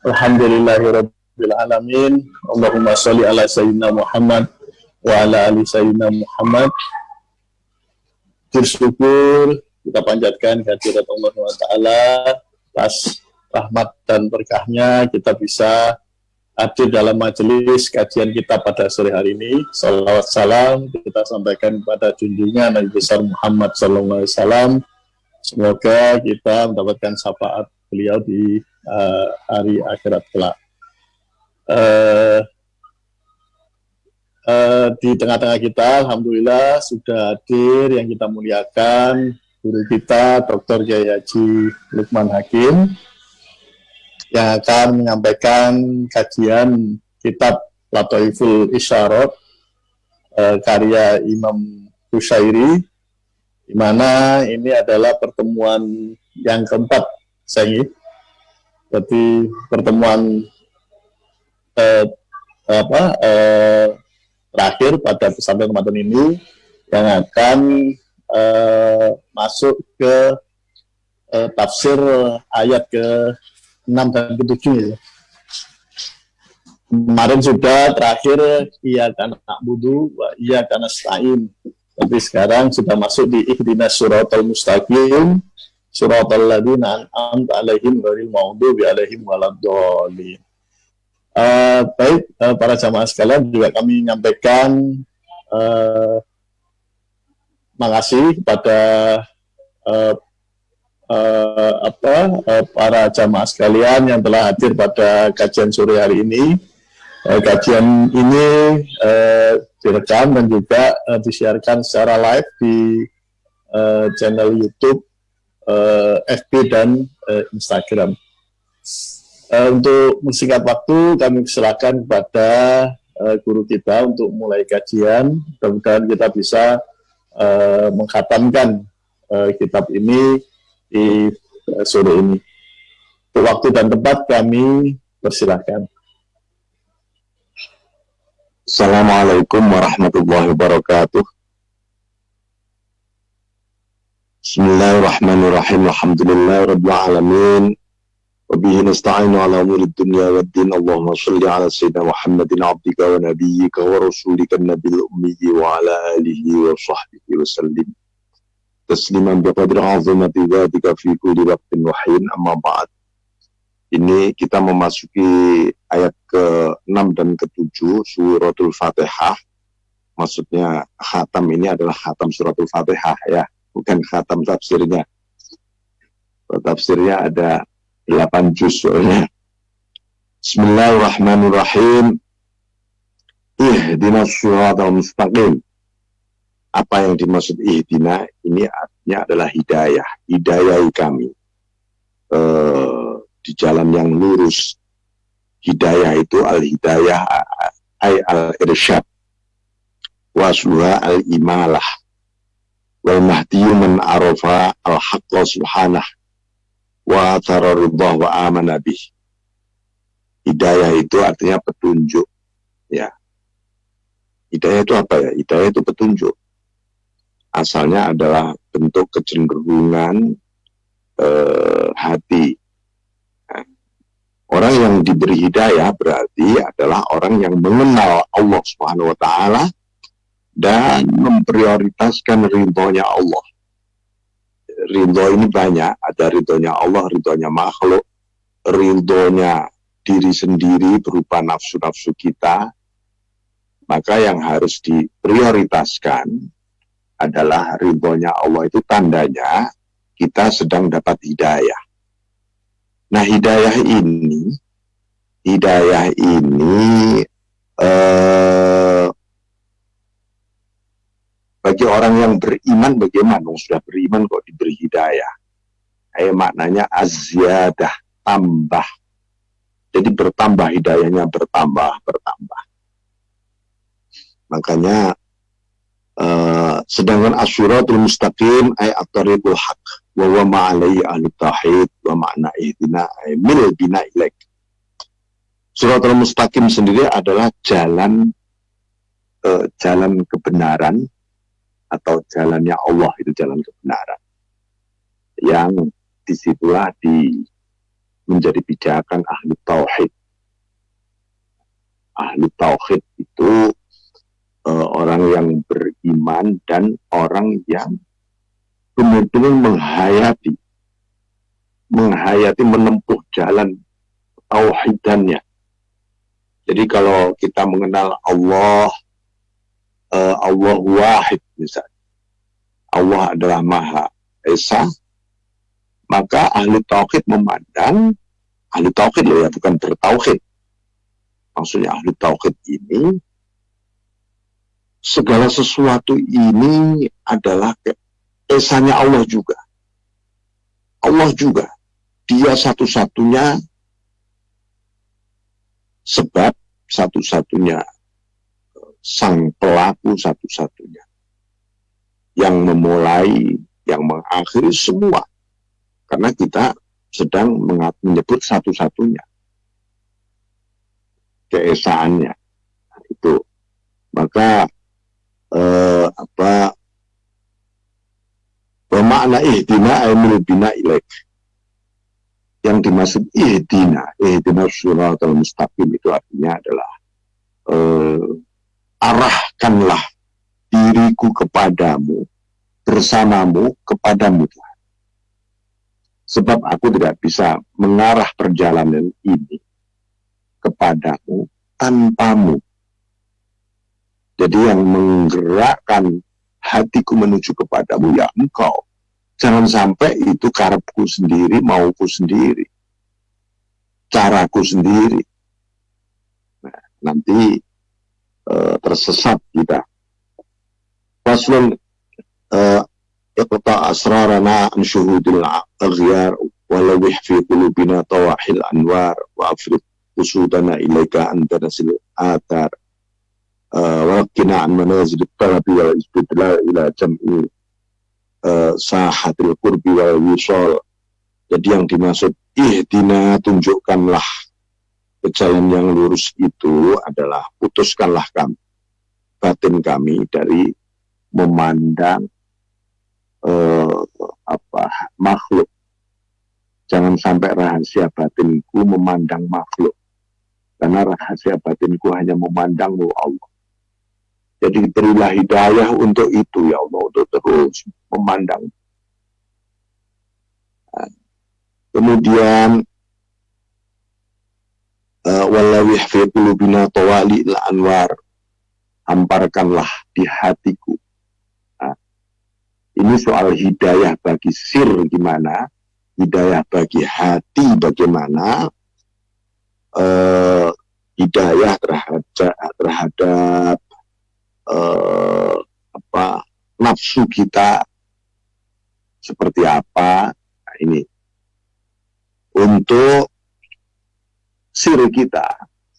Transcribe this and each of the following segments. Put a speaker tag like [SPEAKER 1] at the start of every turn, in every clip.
[SPEAKER 1] Alhamdulillahirabbil alamin. Allahumma sholli ala sayyidina Muhammad wa ala ali sayyidina Muhammad. Bersyukur kita panjatkan kehadirat Allah SWT atas rahmat dan berkahnya kita bisa hadir dalam majelis kajian kita pada sore hari ini. Salawat salam kita sampaikan kepada junjungan Nabi besar Muhammad SAW. Semoga kita mendapatkan syafaat beliau di hari akhirat kelak. Di tengah-tengah kita, alhamdulillah sudah hadir yang kita muliakan guru kita Dr. Kiai Haji Lukman Hakim yang akan menyampaikan kajian kitab Lataiful Isyarot karya Imam Qushairi, di mana ini adalah pertemuan yang keempat, berarti pertemuan terakhir pada pesantren Ramadan ini yang akan masuk ke tafsir ayat ke-6 dan ke-7 ya. Kemarin sudah terakhir iyyaka na'budu wa iyyaka nasta'in. Tapi sekarang sudah masuk di ihdinas siratal mustaqim siratal ladzina an'amta 'alaihim ghairil maghdubi 'alaihim waladdallin. Baik, para jamaah sekalian, juga kami menyampaikan makasih kepada para jamaah sekalian yang telah hadir pada kajian sore hari ini. Kajian ini direkam dan juga disiarkan secara live di channel YouTube, FB dan Instagram. Untuk singkat waktu, kami silakan kepada guru kita untuk mulai kajian. Mudah-mudahan kita bisa mengkhatamkan kitab ini di sore ini. Untuk waktu dan tempat kami persilahkan.
[SPEAKER 2] Assalamualaikum warahmatullahi wabarakatuh. Bismillahirrahmanirrahim. Alhamdulillahirabbil alamin. Wabihi nasta'inu ala umuri dunya waddin. Allahumma shalli ala sayyidina Muhammadin abdika wa nabiyyika wa rasulika nabil ummi wa ala alihi wa sahbihi wa sallim tasliman biqadri azimati dzatika fi kulli waqtin wa hin. Amma ba'd. Ini kita memasuki ayat ke-6 dan ke-7 suratul Fatihah. Maksudnya khatam ini adalah khatam suratul Fatihah ya, bukan khatam tafsirnya. Tafsirnya ada 8 juz soalnya. Bismillahirrahmanirrahim. Ihdinas siratal mustaqim. Apa yang dimaksud ihdina ini artinya adalah hidayah. Hidayahi kami di jalan yang lurus. Hidayah itu al-hidayah ay al-irsyad. Wasluha al-imalah. Wal mahdiyu man arafa al-haqqa subhanah. Wa tarariddah wa amana bih. Hidayah itu artinya petunjuk ya. Hidayah itu apa ya? Hidayah itu petunjuk. Asalnya adalah bentuk kecenderungan hati. Nah, orang yang diberi hidayah berarti adalah orang yang mengenal Allah Subhanahu wa taala dan memprioritaskan ridhonya Allah. Ridho ini banyak, ada ridhonya Allah, ridhonya makhluk, ridhonya diri sendiri berupa nafsu-nafsu kita. Maka yang harus diprioritaskan adalah ridhonya Allah. Itu tandanya kita sedang dapat hidayah. Nah, hidayah ini bagi orang yang beriman bagaimana? Sudah beriman kok diberi hidayah. Maknanya az-ziyadah, tambah. Jadi bertambah hidayahnya, bertambah. Makanya sedangkan as-siratul mustaqim ay at-tariqul haq wa huwa ma'alai ahli tauhid wa ma'na ihdina ay mil bina ilaik. Siratul mustaqim sendiri adalah jalan kebenaran atau jalannya Allah, itu jalan kebenaran. Yang disitulah menjadi pijakan ahli tauhid. Ahli tauhid itu orang yang beriman dan orang yang benar-benar menghayati menempuh jalan tauhidannya. Jadi kalau kita mengenal Allah, Allah wahid misalnya, Allah adalah Maha Esa, maka ahli tauhid memandang, ahli tauhid loh ya, bukan bertauhid. Maksudnya ahli tauhid ini, segala sesuatu ini adalah esanya Allah juga. Allah juga. Dia satu-satunya sebab, satu-satunya sang pelaku, satu-satunya yang memulai, yang mengakhiri semua. Karena kita sedang menyebut satu-satunya keesaannya. Nah, itu. Maka bermakna ihdina aymul bina ilaik. Yang dimaksud ihdina siratal mustaqim itu artinya adalah arahkanlah diriku kepadamu, bersamamu kepadamu Tuhan. Sebab aku tidak bisa mengarah perjalanan ini kepadamu tanpamu. Jadi yang menggerakkan hatiku menuju kepadamu ya engkau. Jangan sampai itu karepku sendiri, mauku sendiri, caraku sendiri. Nah, nanti tersesat kita. Faslun iqta asrarana an syuhudil aghyar walawih fi qulubina tawahil anwar wa afriq usudana ilaika anta nasil atar walakina an manazil tarabi wal istidlal ila jam'i sahatil qurbi wal wisol. Jadi yang dimaksud ihdina, tunjukkanlah ke jalan yang lurus itu adalah putuskanlah kami, batin kami dari memandang makhluk. Jangan sampai rahasia batinku memandang makhluk, karena rahasia batinku hanya memandangmu Allah. Jadi berilah hidayah untuk itu ya Allah, untuk terus memandang. Nah, kemudian walawih fi qulubina tawali il anwar, hamparkanlah di hatiku. Nah, ini soal hidayah bagi sir gimana, hidayah bagi hati bagaimana, hidayah terhadap nafsu kita seperti apa. Nah, ini untuk sir kita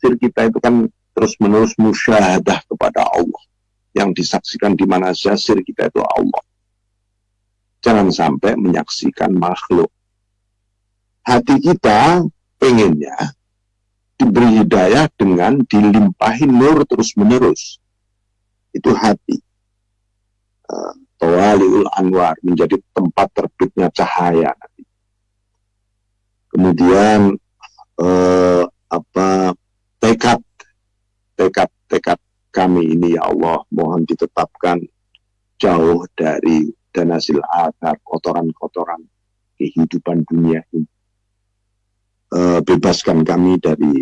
[SPEAKER 2] itu kan terus menerus musyahadah kepada Allah, yang disaksikan di mana saja sir kita itu Allah. Jangan sampai menyaksikan makhluk. Hati kita pengennya diberi hidayah dengan dilimpahi nur terus menerus. Itu hati. Tawaliul anwar, menjadi tempat terbitnya cahaya nanti. Kemudian tekad kami ini ya Allah, mohon ditetapkan jauh dari danasil athar, kotoran-kotoran kehidupan dunia ini. Bebaskan kami dari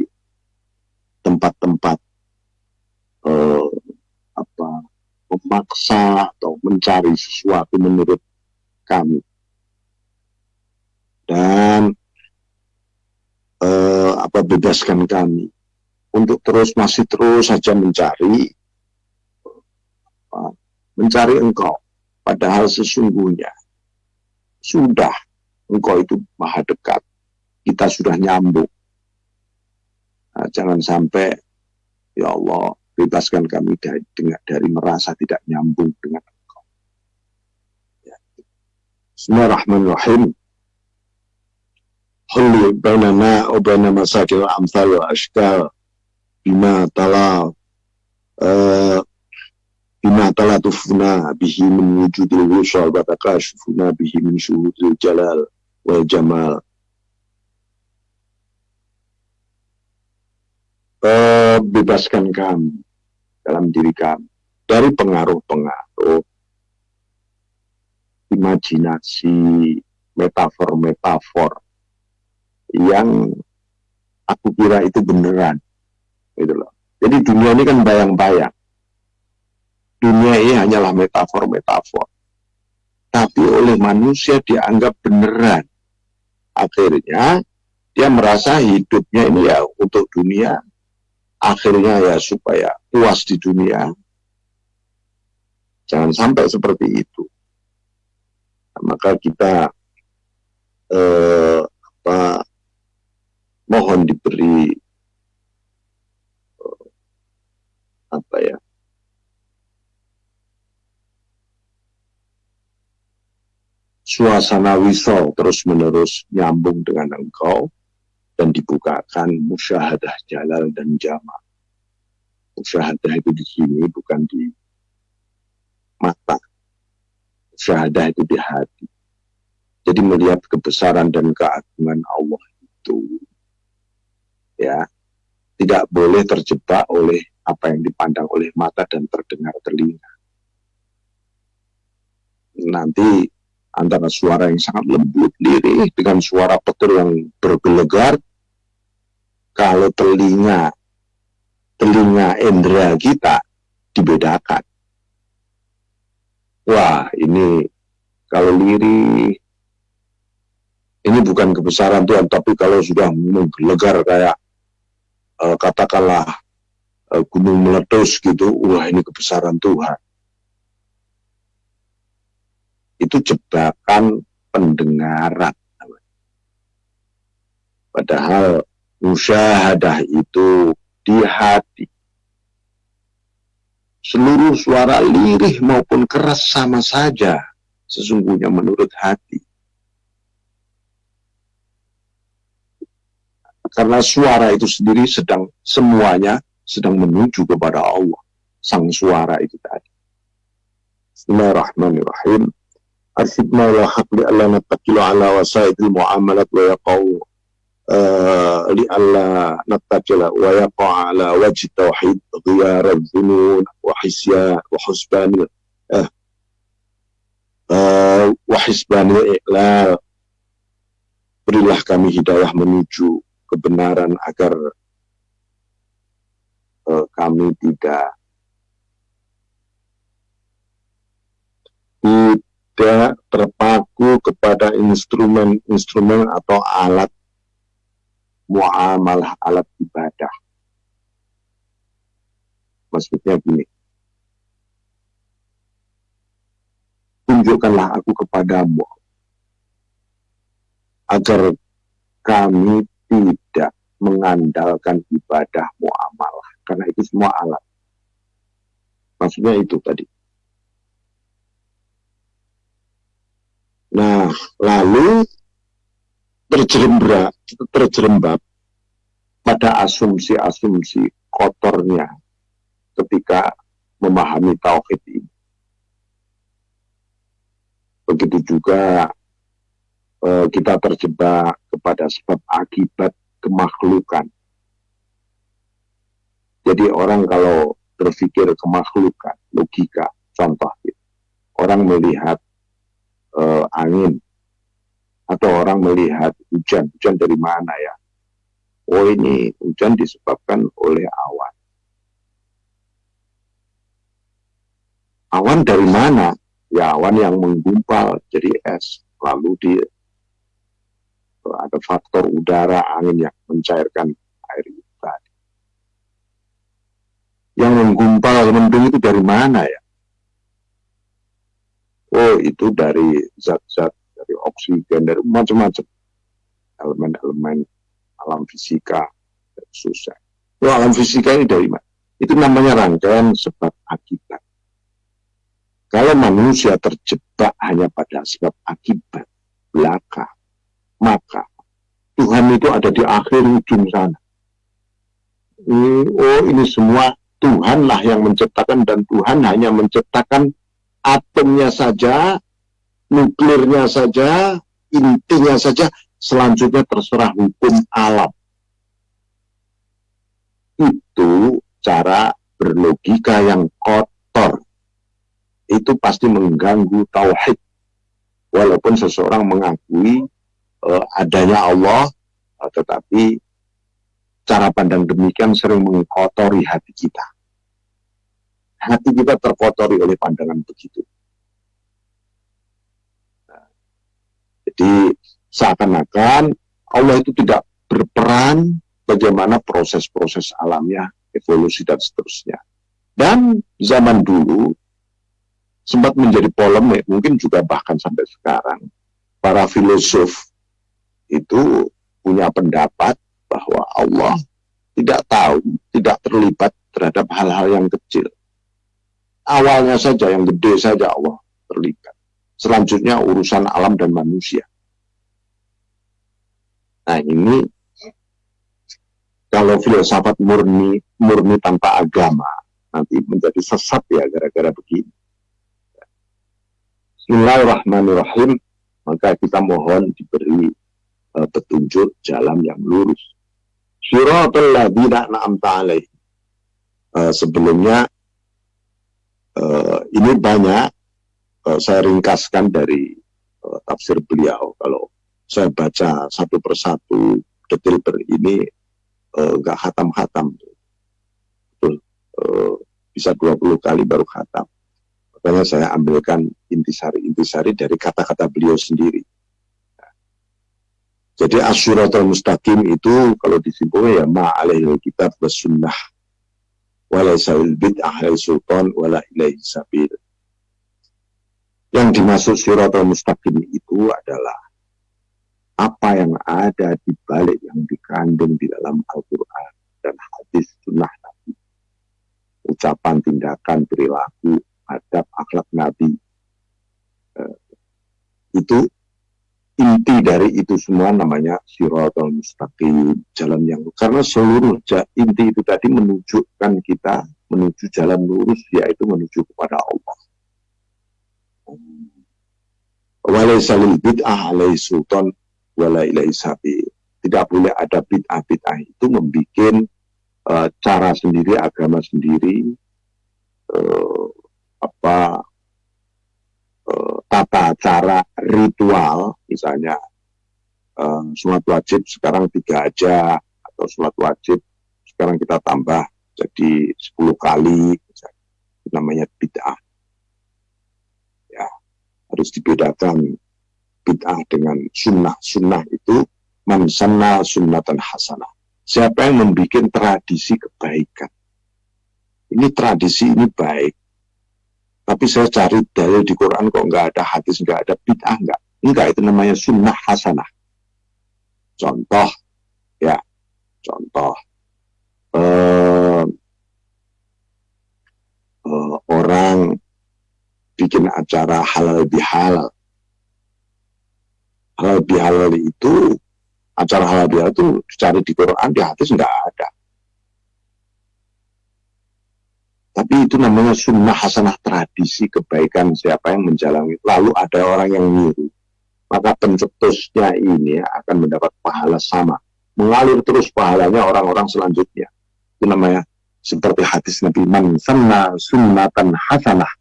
[SPEAKER 2] tempat-tempat memaksa atau mencari sesuatu menurut kami, dan bebaskan kami untuk masih terus saja mencari Engkau, padahal sesungguhnya sudah Engkau itu maha dekat, kita sudah nyambung. Nah, jangan sampai ya Allah, bebaskan kami dari merasa tidak nyambung dengan Engkau. Ya. Bismillahirrahmanirrahim. Hulli bainana wa baina masakil amthal wa ashkal bima talatufna bihi min wujudil wusal wa takashufuna bihi min syuhudil jalal wal jamal. bebaskan kami dalam diri kami dari pengaruh-pengaruh imajinasi, metafor-metafor yang aku kira itu beneran, gitu loh. Jadi dunia ini kan bayang-bayang. Dunia ini hanyalah metafor-metafor. Tapi oleh manusia dianggap beneran. Akhirnya dia merasa hidupnya ini ya untuk dunia. Akhirnya ya supaya puas di dunia. Jangan sampai seperti itu. Nah, maka kita mohon diberi suasana wisol terus-menerus nyambung dengan engkau dan dibukakan musyahadah jalal dan jamal. Musyahadah itu di sini bukan di mata. Musyahadah itu di hati. Jadi melihat kebesaran dan keagungan Allah itu ya tidak boleh terjebak oleh apa yang dipandang oleh mata dan terdengar telinga. Nanti antara suara yang sangat lembut, lirih dengan suara petir yang bergelegar, kalau telinga indera kita dibedakan. Wah, ini kalau lirih, ini bukan kebesaran Tuhan, tapi kalau sudah menggelegar kayak katakanlah gunung meletus gitu, wah ini kebesaran Tuhan. Itu jebakan pendengaran. Padahal musyahadah itu di hati. Seluruh suara lirih maupun keras sama saja sesungguhnya menurut hati. Karena suara itu sendiri semuanya sedang menuju kepada Allah. Sang suara itu tadi. Bismillahirrahmanirrahim. Arsyidna ila haqli alla nattakilu ala wasaidil mu'amalat wa yaqaw li alla nattakila wa yaqaw ala wajhi tauhid ghiyara dhunun wa hisyan wa husbanil wa hisbanil i'lal. Berilah kami hidayah menuju kebenaran agar kami tidak terpaku kepada instrumen atau alat muamalah, alat ibadah. Maksudnya gini, tunjukkanlah aku kepadamu agar kami tidak mengandalkan ibadah muamalah, karena itu semua alat. Maksudnya itu tadi. Nah, lalu terjerembab pada asumsi-asumsi kotornya ketika memahami tauhid ini. Begitu juga kita terjebak kepada sebab akibat kemakhlukan. Jadi orang kalau berpikir kemakhlukan, logika, contoh, orang melihat angin, atau orang melihat hujan dari mana ya? Oh, ini hujan disebabkan oleh awan. Awan dari mana? Ya awan yang menggumpal jadi es. Lalu ada faktor udara, angin yang mencairkan air itu tadi. Yang menggumpal mendung itu dari mana ya? Oh, itu dari zat-zat, dari oksigen, dari macam-macam elemen-elemen alam fisika, susah. Oh, alam fisika ini dari mana? Itu namanya rangkaian sebab akibat. Kalau manusia terjebak hanya pada sebab akibat belaka, maka Tuhan itu ada di akhir ujung sana. Ini semua Tuhanlah yang menciptakan, dan Tuhan hanya menciptakan atomnya saja, nuklirnya saja, intinya saja, selanjutnya terserah hukum alam. itu cara berlogika yang kotor. Itu pasti mengganggu tauhid. Walaupun seseorang mengakui adanya Allah, tetapi cara pandang demikian sering mengkotori hati kita. Hati kita terkotori oleh pandangan begitu. Jadi seakan-akan Allah itu tidak berperan bagaimana proses-proses alamiah, evolusi dan seterusnya. Dan zaman dulu sempat menjadi polemik, mungkin juga bahkan sampai sekarang, para filosof itu punya pendapat bahwa Allah tidak tahu, tidak terlibat terhadap hal-hal yang kecil. Awalnya saja, yang gede saja Allah terlibat. Selanjutnya urusan alam dan manusia. Nah ini, kalau filsafat murni tanpa agama, nanti menjadi sesat ya gara-gara begini. Bismillahirrahmanirrahim. Maka kita mohon diberi petunjuk jalan yang lurus. Siratal ladzina an'amta alaihim. Sebelumnya ini banyak saya ringkaskan dari tafsir beliau. Kalau saya baca satu persatu detail ini nggak khatam-khatam, bisa 20 kali baru khatam. Makanya saya ambilkan intisari dari kata-kata beliau sendiri. Jadi as-siratal mustaqim itu kalau disimpulkan ya ma'alaihil kitab was sunnah walaisail bid'ah lil sultan wala ilaihi sabil. Yang dimaksud siratal mustaqim itu adalah apa yang ada di balik yang dikandung di dalam Al-Quran dan hadis sunnah Nabi. Ucapan, tindakan, perilaku, adab, akhlak Nabi. Itu inti dari itu semua namanya siratal mustaqim, jalan yang lurus. Karena seluruh inti itu tadi menunjukkan kita menuju jalan lurus, yaitu menuju kepada Allah. Walaisalil bid'ah alaihi sultan wala ilaihi sabil. Tidak boleh ada bid'ah itu membuat cara sendiri, agama sendiri, tata cara ritual, misalnya sholat wajib sekarang 3 aja, atau sholat wajib sekarang kita tambah jadi 10 kali, misalnya. Itu namanya bid'ah. Ya, harus dibedakan bid'ah dengan sunnah. Sunnah itu man sanna sunnatan hasanah. Siapa yang membuat tradisi kebaikan. Ini tradisi ini baik. Tapi saya cari dalil di Quran kok nggak ada, hadis nggak ada, bid'ah nggak. Enggak, itu namanya sunnah hasanah. Contoh, ya, contoh. Orang bikin acara halal bihalal. Halal bihalal itu, acara halal bihalal itu dicari di Quran, di hadis nggak ada. Tapi itu namanya sunnah hasanah, tradisi kebaikan siapa yang menjalani. Lalu ada orang yang niru, maka pencetusnya ini akan mendapat pahala sama. Mengalir terus pahalanya orang-orang selanjutnya. Itu namanya seperti hadis Nabi, man sanna sunnatan hasanah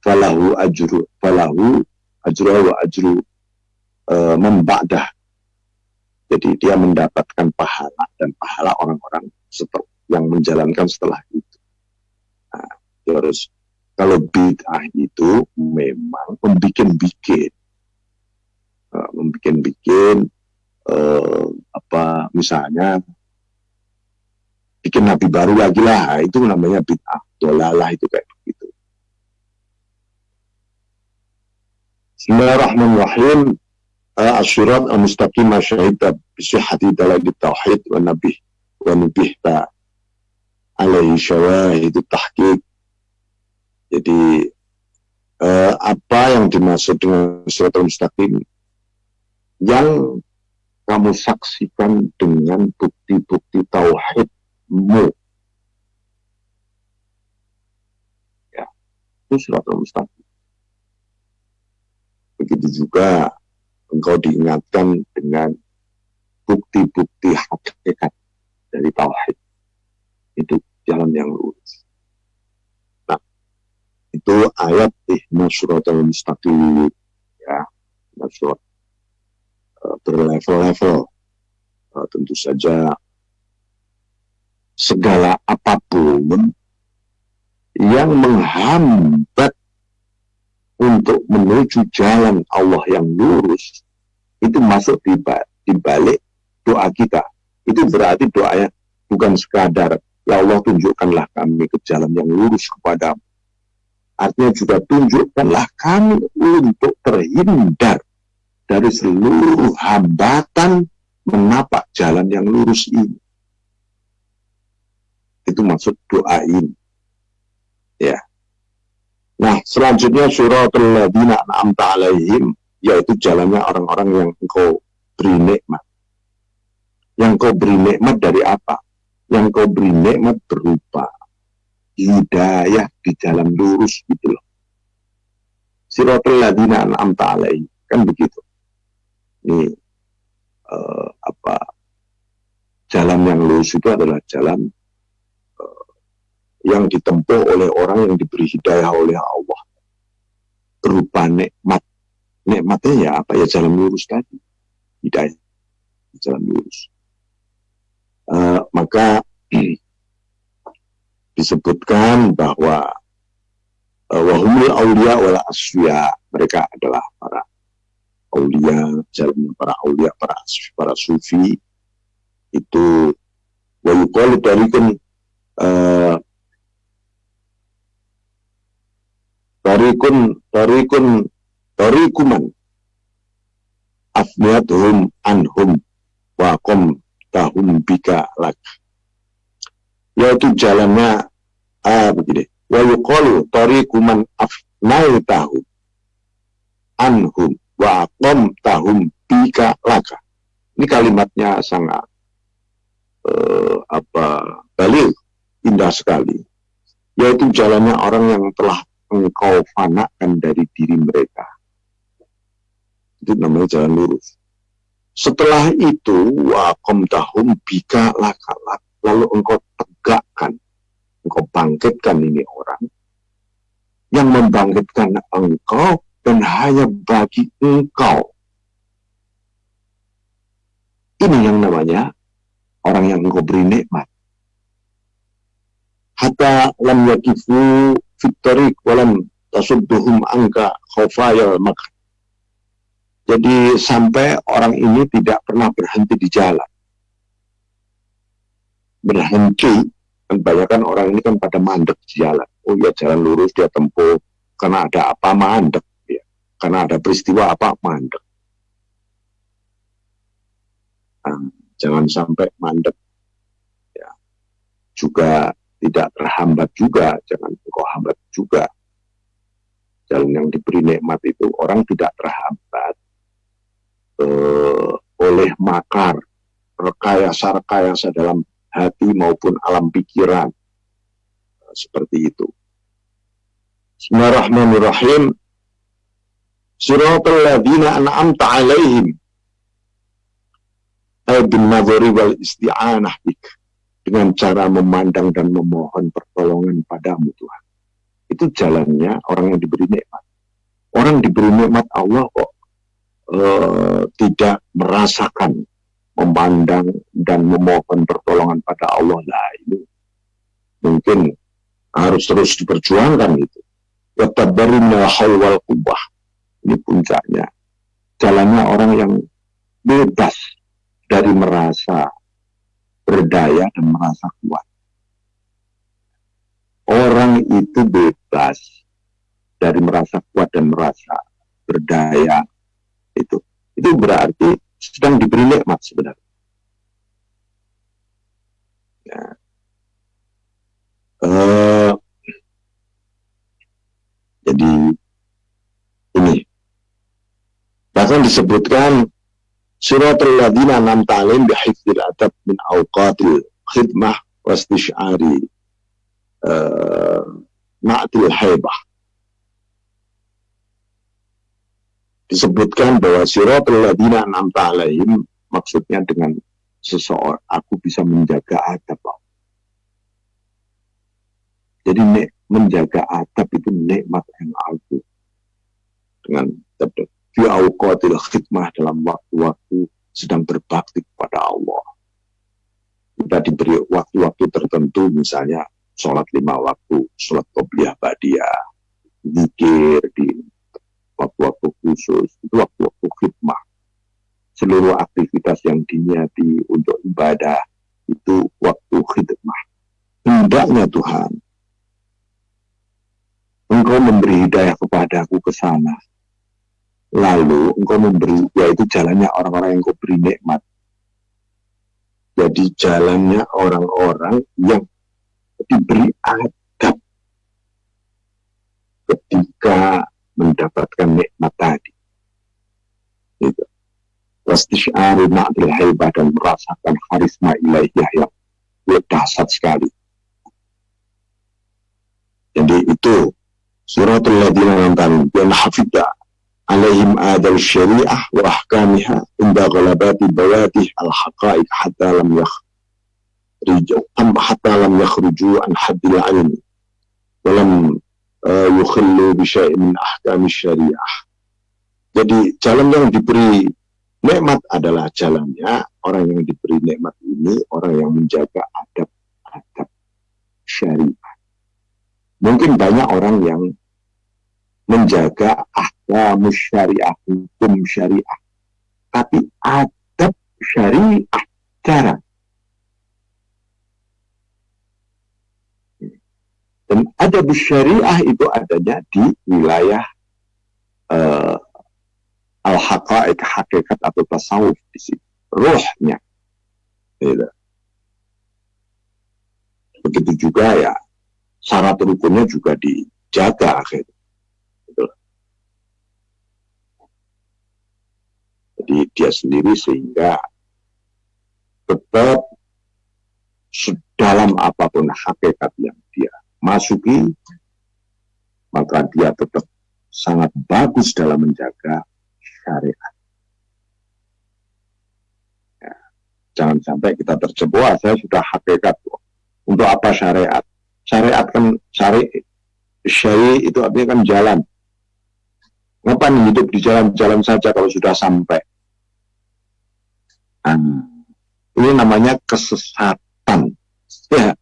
[SPEAKER 2] falahu ajru wa ajru memba'dah. Jadi dia mendapatkan pahala dan pahala orang-orang yang menjalankan setelah itu. Nah, terus kalau bid'ah itu memang membikin-bikin, misalnya bikin nabi baru lagi lah, itu namanya bid'ah, dolalah, itu kayak begitu. Bismillahirrahmanirrahim. Asy-syirat al-mustaqim syahida bisihhati dalail tauhid wa nubihta alaihi syawahid tahqiq. Jadi apa yang dimaksud dengan siratal mustaqim? Yang kamu saksikan dengan bukti-bukti tauhidmu. Ya, itu siratal mustaqim. Begitu juga engkau diingatkan dengan bukti-bukti hakikat dari tauhid. Itu jalan yang lurus. Nah, itu ayat ihdinas siratal mustaqim, ya, surat berlevel-level. Tentu saja segala apapun yang menghambat untuk menuju jalan Allah yang lurus, itu masuk di balik doa kita. Itu berarti doanya bukan sekadar, ya Allah tunjukkanlah kami ke jalan yang lurus kepadamu. Artinya juga tunjukkanlah kami untuk terhindar dari seluruh hambatan menapak jalan yang lurus ini. Itu maksud doa ini. Ya. Nah, selanjutnya suratul ladzina an'amta alaihim, yaitu jalannya orang-orang yang engkau beri nikmat. Yang kau beri nikmat dari apa? Yang kau beri nikmat berupa hidayah di jalan lurus gitu loh. Siratul ladzina an'amta alaihim, kan begitu. Ini jalan yang lurus itu adalah jalan yang ditempuh oleh orang yang diberi hidayah oleh Allah berupa nikmat. Nikmatnya ya apa ya, jalan lurus tadi, hidayah jalan lurus. Maka disebutkan bahwa wahumul aulia wala asfiya, mereka adalah para aulia, jalannya para aulia, para sufi. Itu wa yuqalu tarikuman afniyatuhum anhum wa qom tahum bika lak, yaitu jalannya begini, wa yuqalu tarikuman afnaytahu anhum wa qom tahum bika laka. Ini kalimatnya sangat baligh, indah sekali, yaitu jalannya orang yang telah engkau fanakan dari diri mereka. Itu namanya jalan lurus. Setelah itu waqam tahum bika lakalak, lalu engkau tegakkan, engkau bangkitkan ini orang yang membangkitkan engkau dan hanya bagi engkau. Ini yang namanya orang yang engkau beri nikmat. Hatta lam yakifu fitariq walam tasudduhum angka khawfayal makr. Jadi sampai orang ini tidak pernah berhenti di jalan. Berhenti, kan banyak kan orang ini kan pada mandek di jalan. Oh ya, jalan lurus dia tempuh, karena ada apa mandek, ya. Karena ada peristiwa apa mandek. Nah, jangan sampai mandek, ya. Juga tidak terhambat juga, jangan engkau hambat juga. Jalan yang diberi nikmat itu orang tidak terhambat oleh makar, rekayasa-rekayasa dalam hati maupun alam pikiran, seperti itu. Bismillahirrahmanirrahim. Siratal ladzina an'amta alaihim ay bin nadhari wal isti'anah bik, dengan cara memandang dan memohon pertolongan padamu Tuhan. Itu jalannya orang yang diberi nikmat. Orang diberi nikmat Allah kok tidak merasakan, memandang dan memohon pertolongan pada Allah. Nah, ini mungkin harus terus diperjuangkan itu. Watabarina hawal kubah. Ini puncaknya. Jalannya orang yang bebas dari merasa berdaya dan merasa kuat. Orang itu bebas dari merasa kuat dan merasa berdaya. Itu berarti sedang diberi nikmat sebenarnya. Ya. Jadi ini bahkan disebutkan suratul ladzina an'amta alaihim bihifdzil adab min awqatil khidmah wastisyari ma'til haibah. Disebutkan bahwa siratul ladzina an'amta alaihim maksudnya dengan seseorang, aku bisa menjaga adab. Jadi menjaga adab itu nikmat yang agung. Dengan fi awqatil khidmah, dalam waktu-waktu sedang berbakti kepada Allah. Kita diberi waktu-waktu tertentu, misalnya sholat 5 waktu, sholat qobliyah ba'diyah, zikir di waktu-waktu khusus, itu waktu-waktu khidmah. Seluruh aktivitas yang diniati untuk ibadah itu waktu khidmah. Hendaknya Tuhan, Engkau memberi hidayah kepadaku ke sana. Lalu Engkau memberi, yaitu jalannya orang-orang yang Engkau beri nikmat. Jadi jalannya orang-orang yang diberi adab ketika mendapatkan nikmat tadi. Gitu. Wastisyari ma'adil haibah, dan merasakan karisma ilahiyah yang dahsyat sekali. Jadi itu suratul ladzina an'amta alaihim hafidha alaihim adal syariah wa ahkamiha inda ghalabati bawadih al-haqa'iq hatta lam yakhruju an haddil ilmi wa lam yukhillu bi syai'in min ahkami syariah. Jadi jalan yang diberi nikmat adalah jalannya orang yang diberi nikmat ini, orang yang menjaga adab syariah. Mungkin banyak orang yang menjaga ahkam syariah, hukum syariah, tapi adab syariah jarang. Dan adab syariah itu adanya di wilayah al-haqa'iq, hakikat atau tasawuf di sini, rohnya. Begitu juga ya, syarat rukunnya juga dijaga akhirnya. Jadi dia sendiri sehingga tetap sedalam apapun hakikat yang dia masuki, maka dia tetap sangat bagus dalam menjaga syariat. Ya, jangan sampai kita terjebak, saya sudah hakikat. Untuk apa syariat? Syariat kan syari itu artinya kan jalan. Ngapain hidup di jalan-jalan saja kalau sudah sampai? Ini namanya kesesatan. Ya,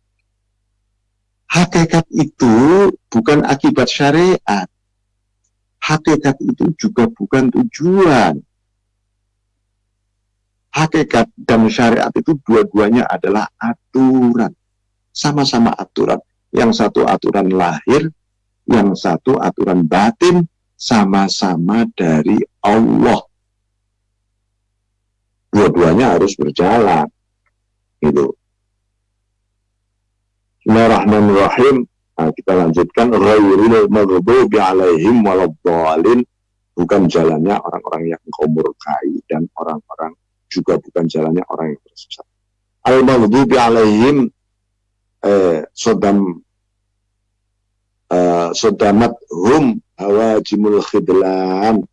[SPEAKER 2] hakikat itu bukan akibat syariat. Hakikat itu juga bukan tujuan. Hakikat dan syariat itu dua-duanya adalah aturan. Sama-sama aturan. Yang satu aturan lahir, yang satu aturan batin, sama-sama dari Allah. Dua-duanya harus berjalan. Gitu. Bismillahirrahmanirrahim. Nah, kita lanjutkan. Ghairil maghdubi alaihim waladhdallin. Bukan jalannya orang-orang yang engkau murkai, dan orang-orang juga bukan jalannya orang yang tersesat. Al-maghdubi alaihim sodamat hum hawajimul khidlan,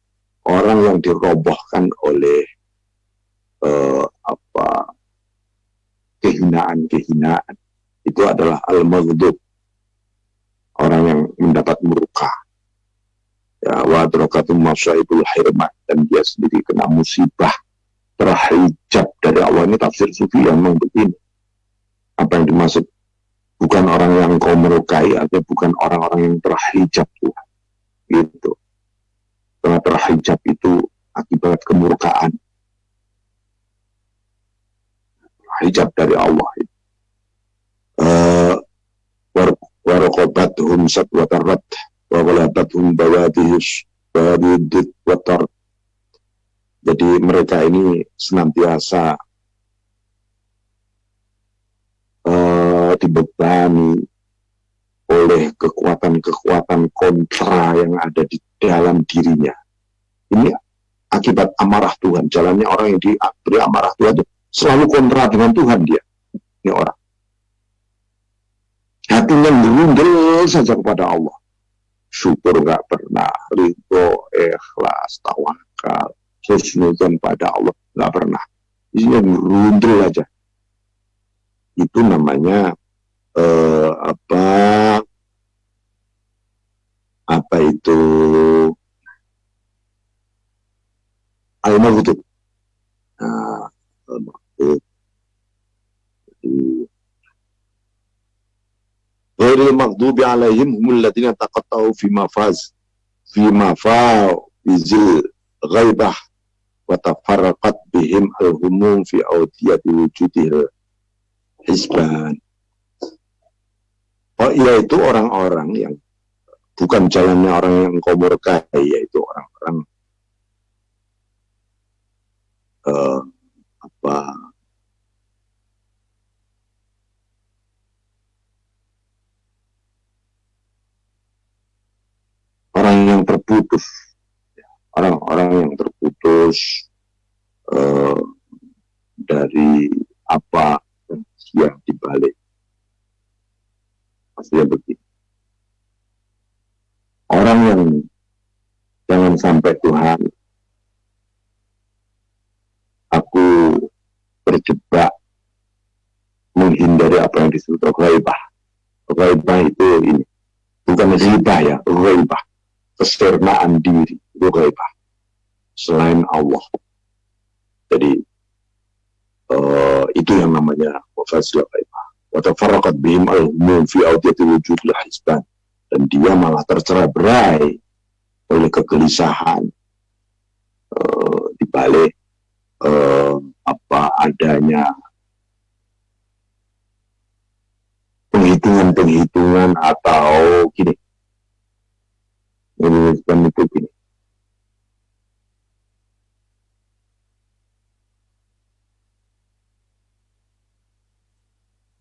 [SPEAKER 2] orang yang dirobohkan oleh kehinaan-kehinaan, itu adalah al-maghdub, orang yang mendapat murka. Ya, wa adrakatum masaibul hirmat, dan dia sendiri kena musibah, terhijab dari Allah. Ini tafsir sufi yang memang begini. Apa yang dimaksud bukan orang yang kau merukai, artinya bukan orang-orang yang terhijab Tuhan. Gitu. Karena terhijab itu akibat kemurkaan. Hijab dari Allah. Waraqabathum satwatarat wa walabathum bawadihis bawadid watar. Jadi mereka ini senantiasa dibebani oleh kekuatan-kekuatan kontra yang ada di dalam dirinya. Ini akibat amarah Tuhan. Jalannya orang yang diberi amarah Tuhan itu selalu kontra dengan Tuhan dia. Ini orang. Hatinya berundel saja kepada Allah. Syukur nggak pernah, ridho, ikhlas, tawakal, husnudzon pada Allah nggak pernah. Isinya berundel aja. Itu namanya apa itu al-maghdub. Nah, al-maghdub ghairil maghdubi alaihim humul ladzina taqatta'u fi mafazil ghaibah wa tafarraqat bihim al-humum fi awdiyati wujudil hisban. Oh, yaitu orang-orang yang bukan jalannya orang yang engkau murkai, yaitu orang-orang orang yang terputus, orang-orang yang terputus dari apa yang dibalik. Maksudnya begini, orang yang jangan sampai Tuhan, aku berjebak menghindari apa yang disebut ghaibah. Ghaibah itu ini, bukan ghibah ya, ghaibah, kesernaan diri, itu ghaibah, selain Allah. Jadi itu yang namanya wafazil ghaibah. Wa tafarraqat bihim al-humum fi awdiyati wujudil hisban, dan dia malah tercerai-berai oleh kegelisahan di balik apa adanya penghitungan atau gini, ini itu gini.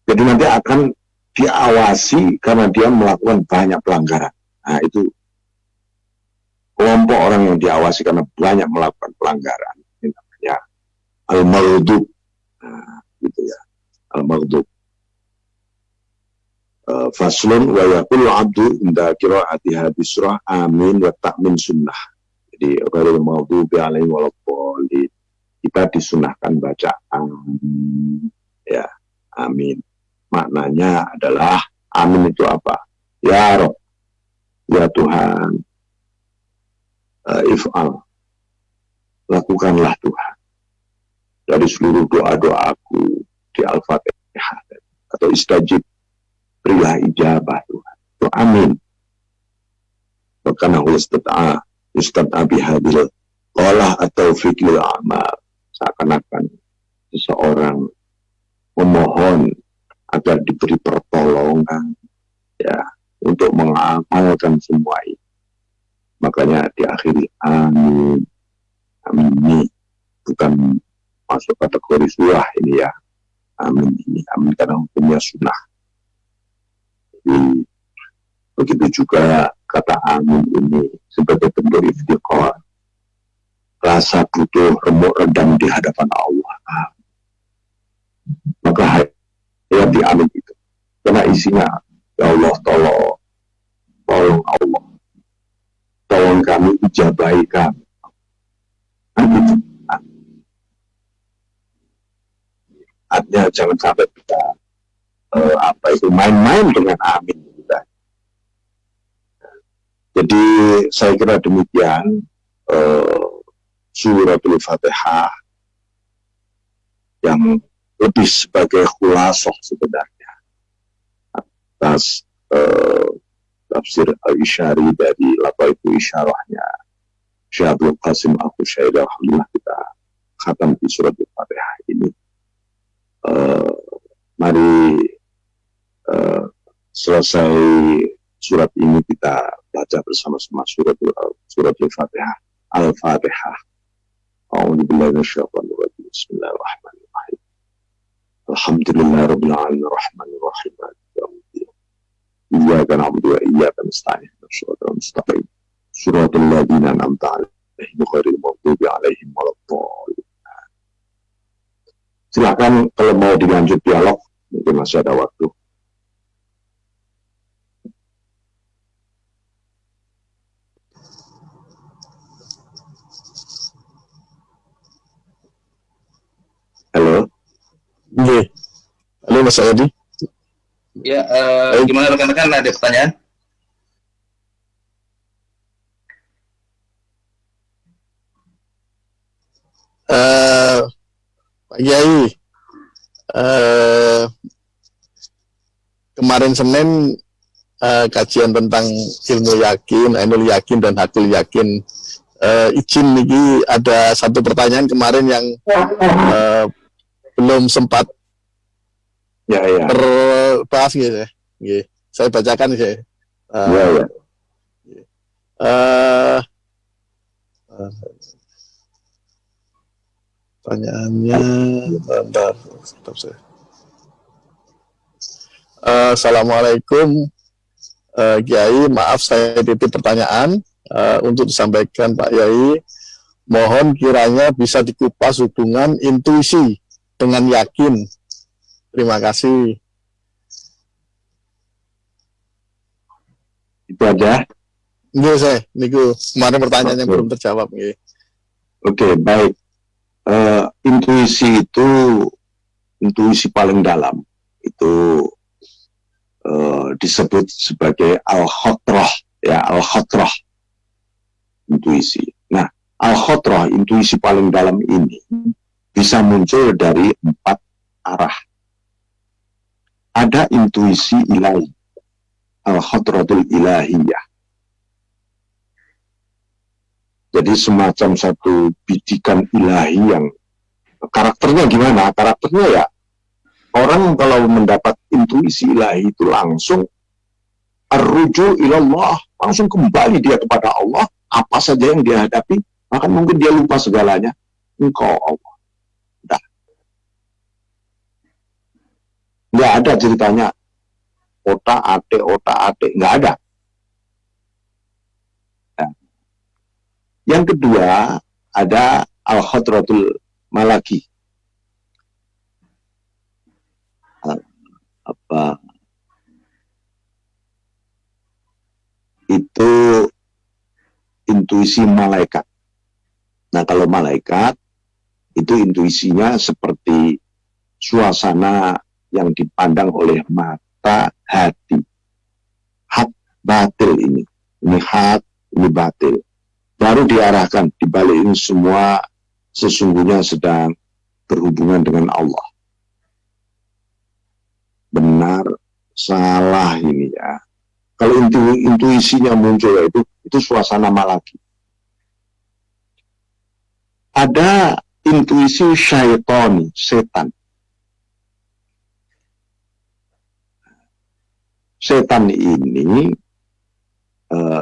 [SPEAKER 2] Jadi nanti akan diawasi karena dia melakukan banyak pelanggaran. Nah, itu kelompok orang yang diawasi karena banyak melakukan pelanggaran. Ini namanya al-maghdub. Nah, gitu ya. Al-maghdub. Faslun wa yaqulu abdu inda qiraati hadis surah amin wa ta'min sunnah. Jadi ghairil maghdubi alaihim waladdallin. Kita disunahkan baca amin. Ya, amin. Maknanya adalah amin itu apa? Ya Rabb, ya Tuhan, if'al, lakukanlah Tuhan dari seluruh doa-doaku di Al-Fatihah atau istajib, berilah ijabah Tuhan. Itu amin. Karena ustad'a bihadil qalah atau fikil amal, seakan-akan seseorang memohon agar diberi pertolongan ya untuk mengamalkan semua ini. Makanya diakhiri amin. Amin ini bukan masuk kategori surah ini ya. Amin ini amin karena hukumnya sunnah. Jadi begitu juga kata amin ini sebagai bentuk iftiqar, rasa butuh remuk redam di hadapan Allah. Maka ya di amin itu karena isinya ya Allah tolong Allah, tolong kami, ijabahi kami. Gitu. Artinya jangan sampai kita apa itu main-main dengan amin kita. Jadi saya kira demikian suratul Fatihah yang lebih sebagai khulasoh sebenarnya atas tafsir al-Isyari dari Lataifu Isyarahnya Syekh Abdul Qasim Al-Qushairi. Alhamdulillah kita khatam di surat Al-Fatihah ini. Mari selesai surat ini kita baca bersama-sama surat Al-Fatihah. Al-Fatihah. A'udzubillahi minasyaitonir rajim. Bismillahirrahmanirrahim. Alhamdulillah rabbil alamin arrahmanir rahim maliki yaumiddin. Iyyaka na'budu wa iyyaka nasta'in ihdinas siratal mustaqim. Siratal ladzina an'amta 'alaihim ghairil maghdubi 'alaihim waladdallin. Silakan kalau mau dilanjut dialog, mungkin masih ada waktu. Halo.
[SPEAKER 1] Iya. Halo Mas Adi.
[SPEAKER 3] Ya, gimana rekan-rekan, ada pertanyaan?
[SPEAKER 1] Pak Kiai, kemarin Senin kajian tentang ilmu yakin, ainul yakin dan hakul yakin. Izin niki ada satu pertanyaan kemarin yang belum sempat terbahas gitu ya. Saya bacakan ya. Pertanyaannya bentar. Assalamualaikum Kiai, maaf saya titip pertanyaan untuk disampaikan Pak Kiai. Mohon kiranya bisa dikupas hubungan intuisi dengan yakin. Terima kasih.
[SPEAKER 2] Itu aja.
[SPEAKER 1] Nggih, saya niku kemarin pertanyaan yang belum terjawab nggih.
[SPEAKER 2] Oke, baik. Intuisi itu intuisi paling dalam itu disebut sebagai al-khotroh, ya, al-khotroh intuisi. Nah, al-khotroh intuisi paling dalam ini bisa muncul dari 4 arah. Ada intuisi ilahi, al-khotrotul ilahiyah. Jadi semacam satu bidikan ilahi yang karakternya gimana? Karakternya ya, orang kalau mendapat intuisi ilahi itu langsung arruju ilallah, langsung kembali dia kepada Allah. Apa saja yang dia hadapi, bahkan mungkin dia lupa segalanya. Engkau Allah. Udah. Nggak ada ceritanya otak-atik, nggak ada. Nah. Yang kedua, ada al-khotratul malaki. Itu intuisi malaikat. Nah, kalau malaikat itu intuisinya seperti suasana yang dipandang oleh mata hati. Hak batil ini hak, ini batil. Baru diarahkan, dibalik ini semua sesungguhnya sedang berhubungan dengan Allah. Benar, salah ini ya. Kalau intuisinya muncul itu suasana malaki. Ada intuisi syaitan, setan. Setan ini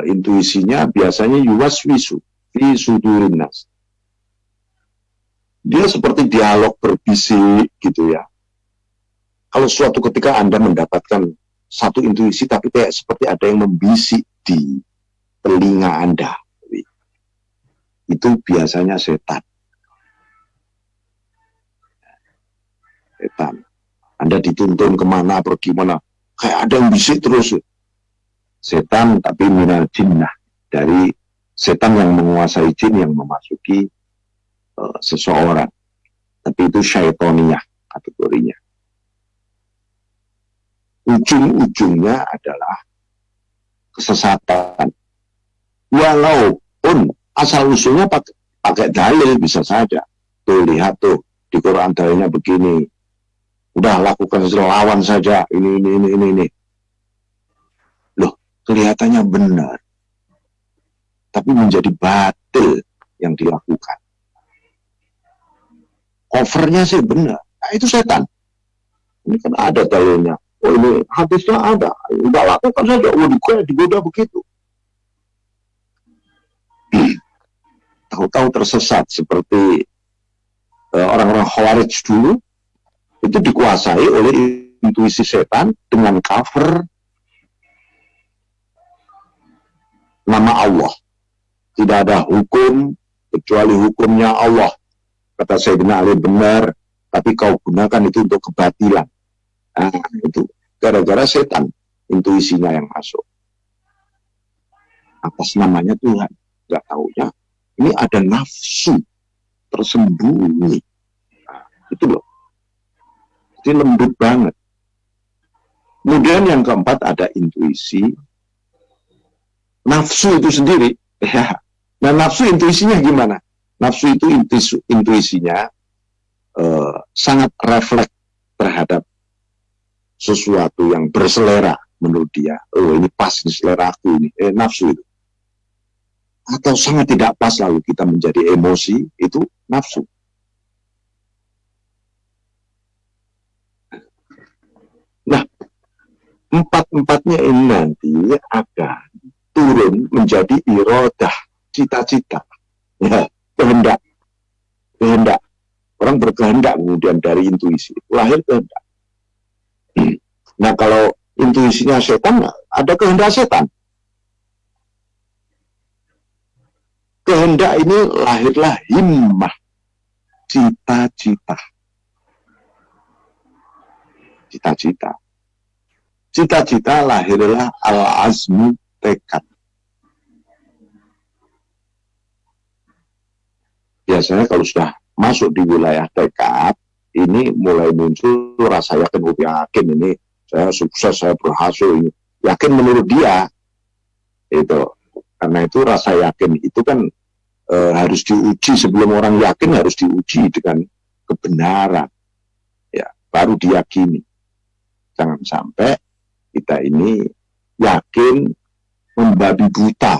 [SPEAKER 2] intuisinya biasanya yuwaswisu fi sudurin nas. Dia seperti dialog berbisik gitu ya. Kalau suatu ketika Anda mendapatkan satu intuisi tapi kayak seperti ada yang membisik di telinga Anda, itu biasanya setan. Setan. Anda dituntun kemana, pergi mana, kayak ada yang bisik terus. Setan, tapi minal jinnah, dari setan yang menguasai jin yang memasuki seseorang. Tapi itu syaitoniyah kategorinya. Ujung-ujungnya adalah kesesatan. Walaupun asal usulnya pakai dalil bisa saja. Tuh lihat tuh di Quran dalilnya begini. Udah lakukan lawan saja ini. Loh, kelihatannya benar. Tapi menjadi batil yang dilakukan. Covernya sih benar. Nah, itu setan. Ini kan ada dalilnya. Oh, ini hadisnya ada. Udah lakukan saja. Oh, digoda begitu. Tahu-tahu tersesat seperti orang-orang Khawarij dulu. Itu dikuasai oleh intuisi setan dengan cover nama Allah. Tidak ada hukum kecuali hukumnya Allah. Kata Sayyidina Ali benar, tapi kau gunakan itu untuk kebatilan. Nah, itu gara-gara setan intuisinya yang masuk. Atas namanya Tuhan, nggak taunya ini ada nafsu tersembunyi. Nah, itu loh. Jadi lembut banget. Kemudian yang keempat ada intuisi nafsu itu sendiri. Ya. Nah, nafsu intuisinya gimana? Nafsu itu intuisinya sangat refleks terhadap sesuatu yang berselera menurut dia. Oh, ini pas di selera aku ini. Nafsu itu. Atau sangat tidak pas lalu kita menjadi emosi, itu nafsu. Nah, empat-empatnya ini nanti akan turun menjadi iradah, cita-cita, ya, kehendak. Orang berkehendak kemudian dari intuisi, lahir kehendak. Nah, kalau intuisinya setan, ada kehendak setan. Kehendak ini lahirlah himmah, cita-cita. Cita-cita lahirlah al-azmu, tekad. Biasanya kalau sudah masuk di wilayah tekad, ini mulai muncul rasa yakin ini saya sukses, saya berhasil, ini yakin menurut dia itu. Karena itu rasa yakin itu kan harus diuji. Sebelum orang yakin harus diuji dengan kebenaran, ya, baru diyakini. Jangan sampai kita ini yakin membabi buta,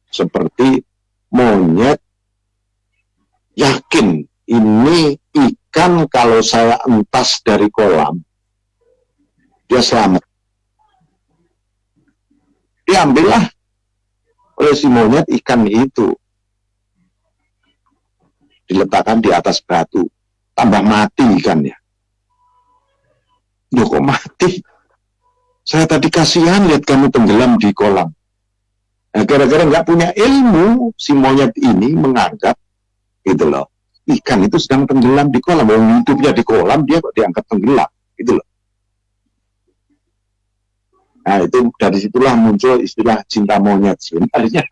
[SPEAKER 2] seperti monyet yakin ini ikan kalau saya entas dari kolam dia selamat. Diambillah oleh si monyet ikan itu, diletakkan di atas batu, tambah mati ikannya. Loh, kok mati? Saya tadi kasihan lihat kamu tenggelam di kolam. Nah, gara-gara nggak punya ilmu, si monyet ini menganggap gitu loh, ikan itu sedang tenggelam di kolam. Mau hidupnya di kolam, dia kok diangkat tenggelam, gitu loh. Nah, itu dari situlah muncul istilah cinta monyet sebenarnya.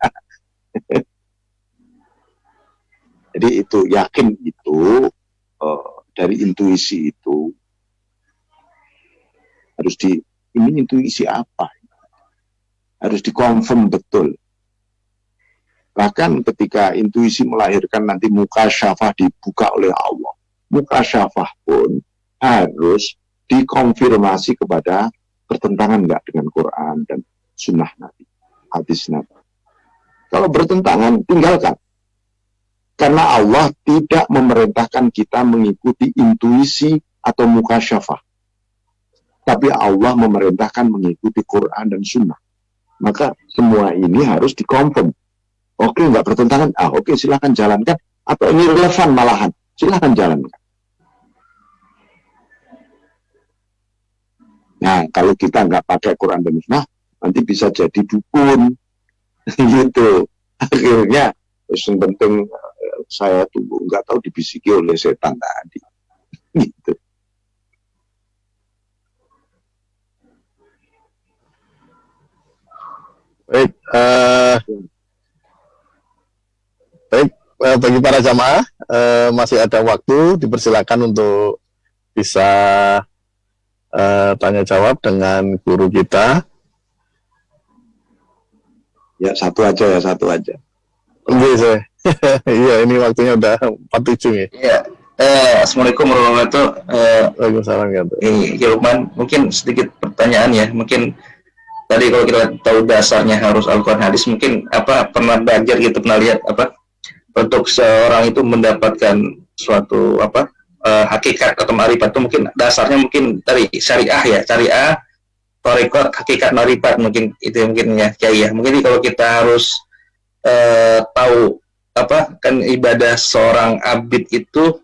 [SPEAKER 2] Jadi itu yakin itu dari intuisi itu harus ini intuisi apa? Harus dikonfirm betul. Bahkan ketika intuisi melahirkan nanti mukasyafah dibuka oleh Allah, mukasyafah pun harus dikonfirmasi kepada bertentangan nggak dengan Quran dan Sunnah Nabi, hadis Nabi. Kalau bertentangan, tinggalkan. Karena Allah tidak memerintahkan kita mengikuti intuisi atau mukasyafah. Tapi Allah memerintahkan mengikuti Quran dan Sunnah. Maka semua ini harus dikonfirm. Oke, nggak bertentangan. Oke, silahkan jalankan. Atau ini relevan malahan. Silahkan jalankan. Nah, kalau kita nggak pakai Quran dan Sunnah, nanti bisa jadi dukun. Gitu. Akhirnya, yang penting saya tunggu, nggak tahu dibisiki oleh setan tadi. Gitu.
[SPEAKER 1] Baik, bagi para jamaah masih ada waktu, dipersilakan untuk bisa tanya jawab dengan guru kita.
[SPEAKER 2] Ya, satu aja.
[SPEAKER 1] Oke, iya, ini waktunya udah 47 nih.
[SPEAKER 3] Iya. Assalamualaikum warahmatullahi wabarakatuh.
[SPEAKER 1] Waalaikumsalam ya.
[SPEAKER 3] Lukman, mungkin sedikit pertanyaan ya. Mungkin tadi kalau kita tahu dasarnya harus Al-Quran hadis, mungkin pernah belajar gitu, pernah lihat untuk seorang itu mendapatkan suatu hakikat atau ma'rifat itu mungkin dasarnya mungkin dari syariah, thariqah, hakikat ma'rifat, mungkin itu mungkin ya Kiai ya. Mungkin kalau kita harus tahu kan ibadah seorang abid itu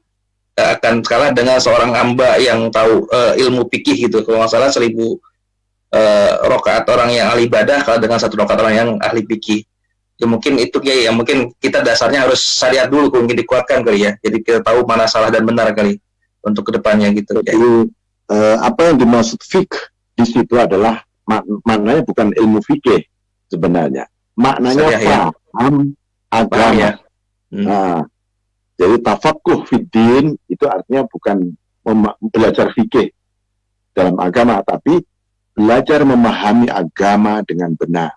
[SPEAKER 3] akan kalah dengan seorang hamba yang tahu ilmu fikih gitu. Kalau nggak salah 1000 rakaat orang yang ahli ibadah kalau dengan 1 rakaat orang yang ahli fikih. Ya mungkin itu ya mungkin kita dasarnya harus syariat dulu, mungkin dikuatkan kali ya. Jadi kita tahu mana salah dan benar kali untuk kedepannya gitu.
[SPEAKER 2] Jadi apa yang dimaksud fikih di situ adalah maknanya bukan ilmu fikih sebenarnya. Maknanya paham agama. Ya. Nah, jadi tafaqquh fiddin itu artinya bukan belajar fikih dalam agama, tapi belajar memahami agama dengan benar.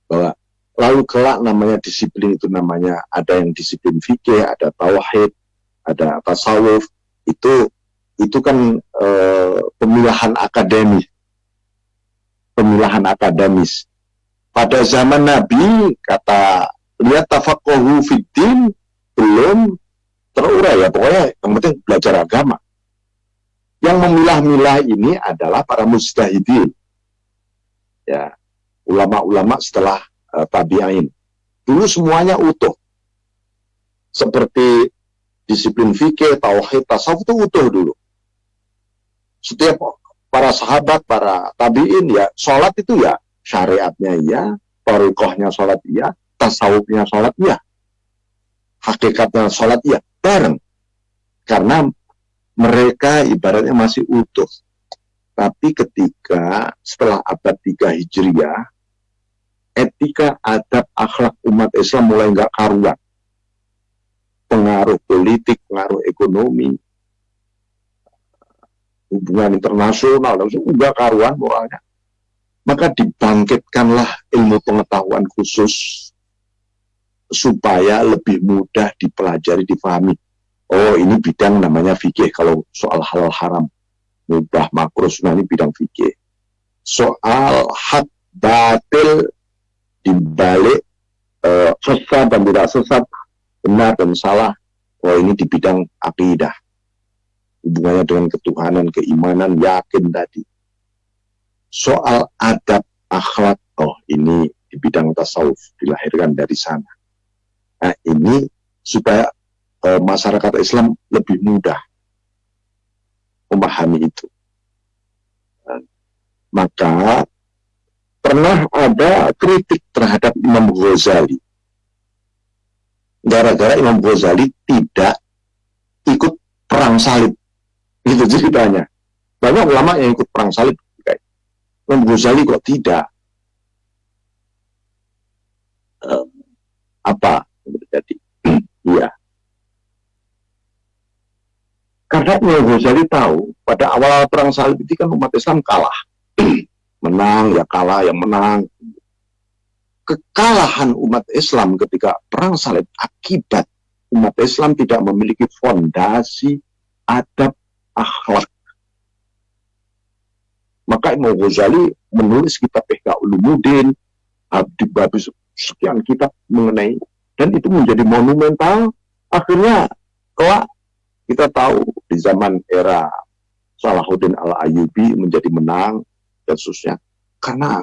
[SPEAKER 2] Bahwa lalu kelak namanya disiplin itu namanya ada yang disiplin fikih, ada tauhid, ada tasawuf. Itu kan pemilahan akademis. Pada zaman Nabi, kata lihat tafaqquhu fiddin belum terurai ya, pokoknya yang penting belajar agama. Yang memilah-milah ini adalah para mujtahidin, ya, ulama-ulama setelah tabi'in. Dulu semuanya utuh, seperti disiplin fikih, tauhid, tasawuf itu utuh dulu. Setiap para sahabat, para tabi'in ya, sholat itu ya syariatnya iya, thariqahnya sholat iya, tasawufnya sholat iya, hakikatnya sholat iya, bareng. Karena mereka ibaratnya masih utuh. Tapi ketika setelah abad 3 Hijriah, etika, adab, akhlak umat Islam mulai nggak karuan. Pengaruh politik, pengaruh ekonomi, hubungan internasional, nggak karuan moralnya. Maka dibangkitkanlah ilmu pengetahuan khusus supaya lebih mudah dipelajari, difahami. Oh, ini bidang namanya fikih. Kalau soal halal haram, mubah makruh sunnah, ini bidang fikih. Soal hak batil dibalik sesat dan tidak sesat, benar dan salah, oh ini di bidang akidah. Hubungannya dengan ketuhanan, keimanan, yakin tadi. Soal adab, akhlak, oh ini di bidang tasawuf, dilahirkan dari sana. Nah ini supaya masyarakat Islam lebih mudah memahami itu. Maka pernah ada kritik terhadap Imam Ghazali. Gara-gara Imam Ghazali tidak ikut perang salib. Itu ceritanya. Banyak ulama yang ikut perang salib. Imam Ghazali kok tidak? Apa yang terjadi? Iya. Karena Imam Ghazali tahu pada awal perang salib itu kan umat Islam kalah. Menang ya kalah, yang menang. Kekalahan umat Islam ketika perang salib akibat umat Islam tidak memiliki fondasi adab akhlak. Maka Imam Ghazali menulis kitab Ihya Ulumuddin, habis sekian kitab mengenai, dan itu menjadi monumental. Akhirnya kelak kita tahu di zaman era Salahuddin Al-Ayyubi menjadi menang dan seterusnya, karena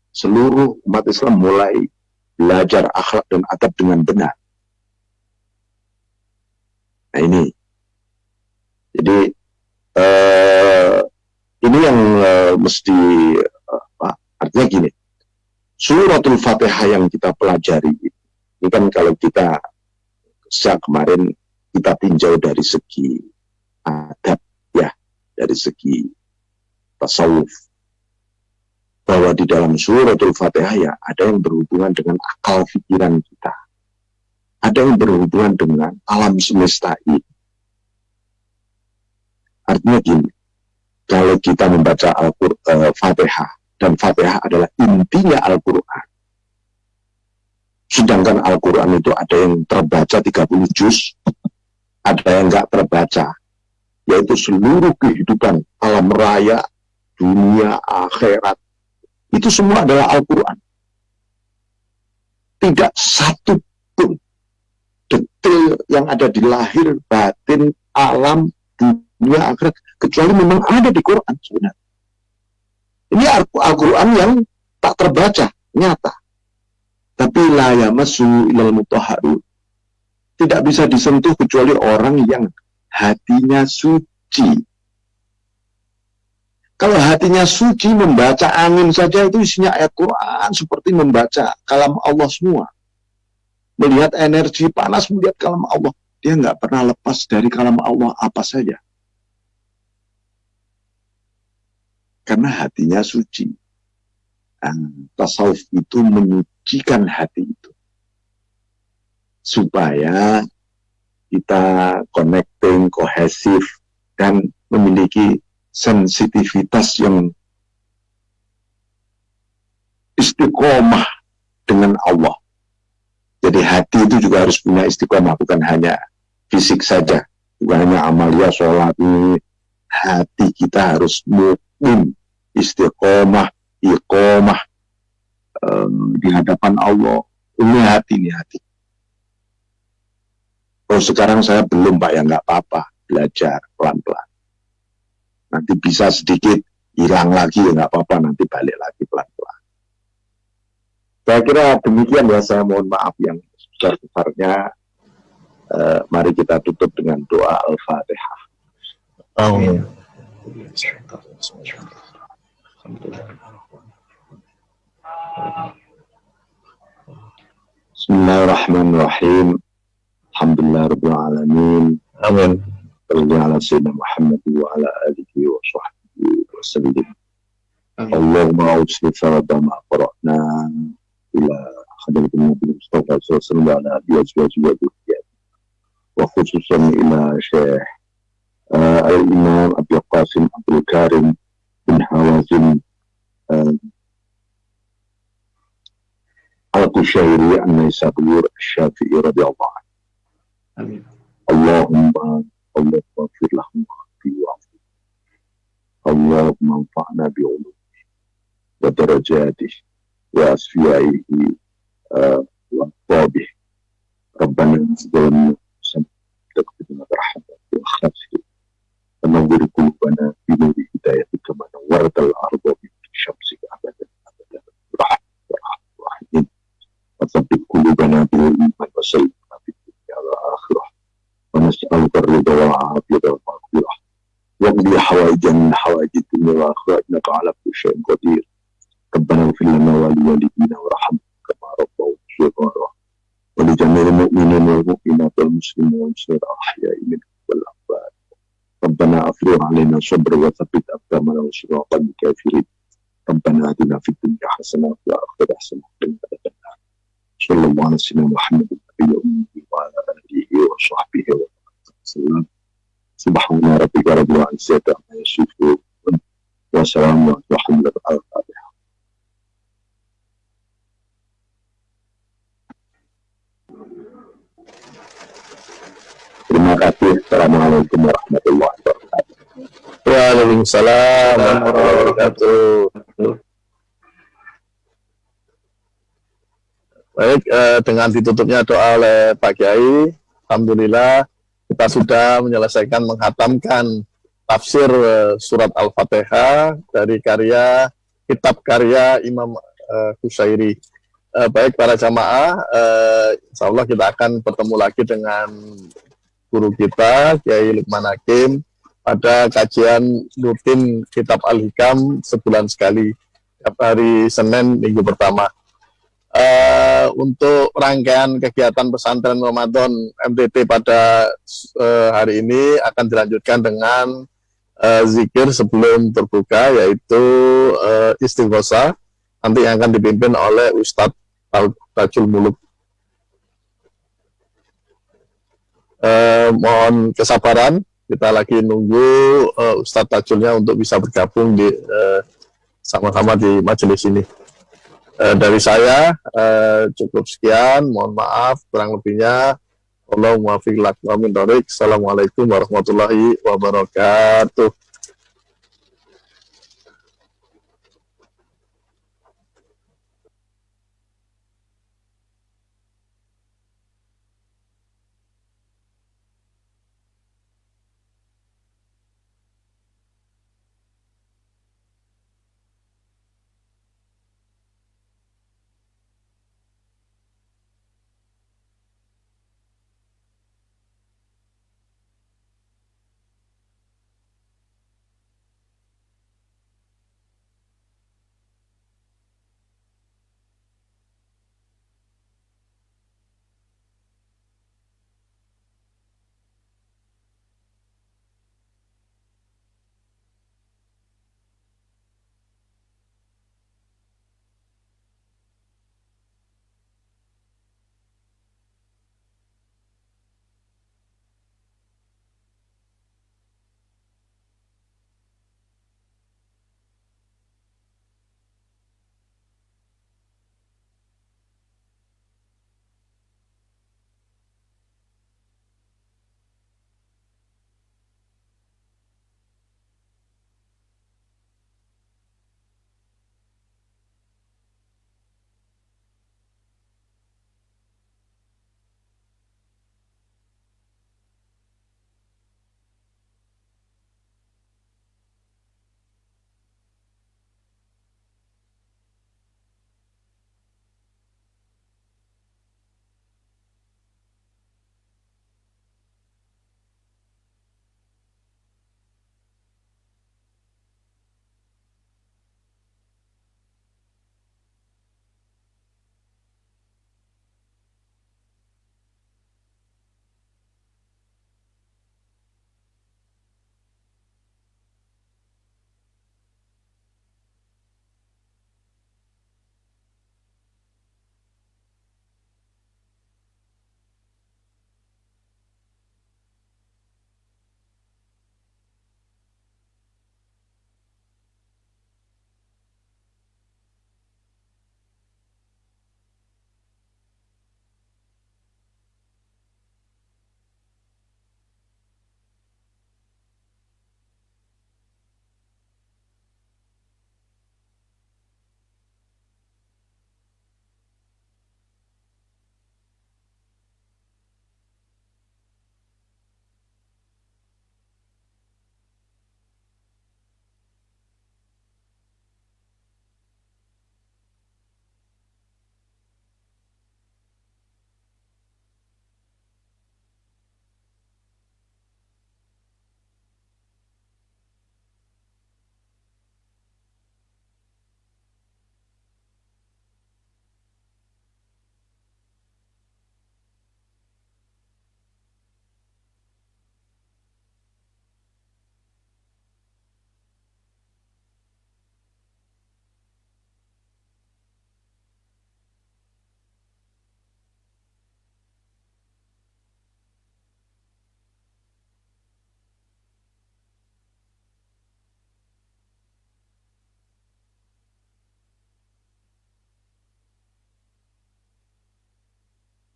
[SPEAKER 2] seluruh umat Islam mulai belajar akhlak dan adab dengan benar. Nah ini, jadi ini yang mesti artinya gini, suratul Fatihah yang kita pelajari ini kan kalau kita sejak kemarin kita tinjau dari segi adab ya, dari segi tasawuf, bahwa di dalam suratul Fatihah ya ada yang berhubungan dengan akal pikiran kita, ada yang berhubungan dengan alam semesta ini. Artinya gini, kalau kita membaca Fatihah, dan Fatihah adalah intinya Al-Quran, sedangkan Al-Quran itu ada yang terbaca 30 juz, ada yang nggak terbaca, yaitu seluruh kehidupan alam raya, dunia, akhirat, itu semua adalah Al-Quran. Tidak satu pun detail yang ada di lahir, batin, alam, dunia, akhirat, kecuali memang ada di Quran sebenarnya. Ini Al-Quran yang tak terbaca, nyata. Tapi la yamassu ilal mutahharun, tidak bisa disentuh kecuali orang yang hatinya suci. Kalau hatinya suci, membaca angin saja itu isinya ayat Quran, seperti membaca kalam Allah semua. Melihat energi panas, melihat kalam Allah, dia nggak pernah lepas dari kalam Allah apa saja. Karena hatinya suci. Tasawuf itu menyucikan hati itu, supaya kita connecting, kohesif, dan memiliki sensitivitas yang istiqomah dengan Allah. Jadi hati itu juga harus punya istiqomah, bukan hanya fisik saja, bukan hanya amalia sholat ini. Hati kita harus mukmin, istiqomah, iqomah di hadapan Allah. Ini hati. Kalau sekarang saya belum Pak, ya nggak apa-apa, belajar pelan-pelan. Nanti bisa sedikit hilang lagi, ya nggak apa-apa, nanti balik lagi pelan-pelan. Saya kira demikian ya, saya mohon maaf yang sebesar-besarnya. Mari kita tutup dengan doa Al-Fatihah.
[SPEAKER 1] Amin.
[SPEAKER 2] Bismillahirrahmanirrahim. Alhamdulillah Rabbil Alamin.
[SPEAKER 1] Amin.
[SPEAKER 2] Salli ala Sayyidina Muhammad wa ala alihi wa sahbihi wa sallim. Allahumma awsli farada ma qara'na ila hadratin Nabi Mustafa sallallahu alaihi wa sallam wa khususan ila Syekh Al-Imam Abdul Qasim Abdul Karim bin Hawazin Al-Qushairi An-Naisabur Syafi'i radhiyallahu anhu.
[SPEAKER 3] Amin.
[SPEAKER 2] Allahumma ighfir lahum Allahumma anfa'na bi'ulum wa darajatih wa asfiyaihi wa tabih Rabbana zalamna taqbidna rahmat wa khasih anawwir qulubana bi nuri hidayatika ma nawwartal arda bi syamsika abadan rahim wa tsabbit qulubana bil iman wa sallimna fid dunya wal akhirah wa nas'aluka ar-ridha wal 'afiyata wal maghfirah waqdi hawaijana min hawaijid dunya wal akhirah innaka 'ala kulli syai'in qadir. Rabbana ighfir lana wa liwalidina warhamhum kama rabbawna shighara wa li jami'il mu'minina wal mu'minat wal muslimin wal muslimat al-ahya'i minhum wal amwat. Rabbana afrigh 'alaina sabran wa thabbit aqdamana wa ansurnaa 'alal kafirin. Rabbana atina fid dunya hasanah wa fil akhirati hasanah wa qina adzaban nar. Sallallahu alaihi wasallam Muhammadin nabiyyi ummi wa ala alihi wa sahbihi wa sallam. Subhana rabbika rabbil izzati amma yasifun wa salamun alal mursalin. Terima kasih. Assalamualaikum warahmatullahi wabarakatuh.
[SPEAKER 1] Waalaikumsalam warahmatullahi wabarakatuh. Baik, dengan ditutupnya doa oleh Pak Kiai, alhamdulillah kita sudah menyelesaikan menghatamkan tafsir surat Al-Fatihah dari kitab karya Imam Qushairi. Baik para jamaah, insya Allah kita akan bertemu lagi dengan guru kita Kiai Lukman Hakim pada kajian rutin kitab Al-Hikam sebulan sekali, setiap hari Senin minggu pertama. Untuk rangkaian kegiatan pesantren Ramadan MTT pada hari ini akan dilanjutkan dengan zikir sebelum berbuka, yaitu istighosah, nanti yang akan dipimpin oleh Ustadz Tajul Muluk. Mohon kesabaran, kita lagi nunggu Ustadz Tajulnya untuk bisa bergabung di sama-sama di majelis ini. Dari saya cukup sekian, mohon maaf kurang lebihnya. Allahumma muwaffiq wa min thoriq. Assalamualaikum warahmatullahi wabarakatuh.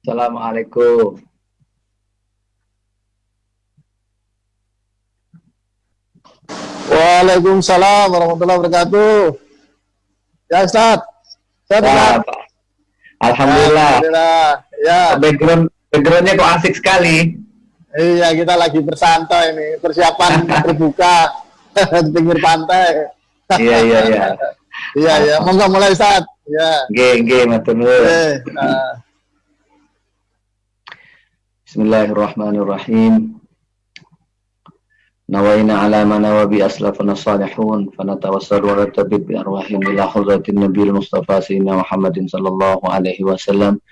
[SPEAKER 4] Assalamualaikum.
[SPEAKER 1] Waalaikumsalam warahmatullahi wabarakatuh. Ya Ustaz.
[SPEAKER 4] Wah, Alhamdulillah.
[SPEAKER 1] Alhamdulillah. Ya.
[SPEAKER 4] Backgroundnya kok asik sekali.
[SPEAKER 1] Iya, kita lagi bersantai nih, persiapan berbuka di pinggir pantai.
[SPEAKER 4] Iya.
[SPEAKER 1] Iya. Monggo mulai Ustaz. Ya.
[SPEAKER 4] G, matur nuwun. Bismillahirrahmanirrahim. Nawaina ala ma nawabi aslafana salihun fanatawassalu wa tabib bi arwahim ila hadratin nabiyil mustafa sayyidina Muhammadin sallallahu alaihi wasallam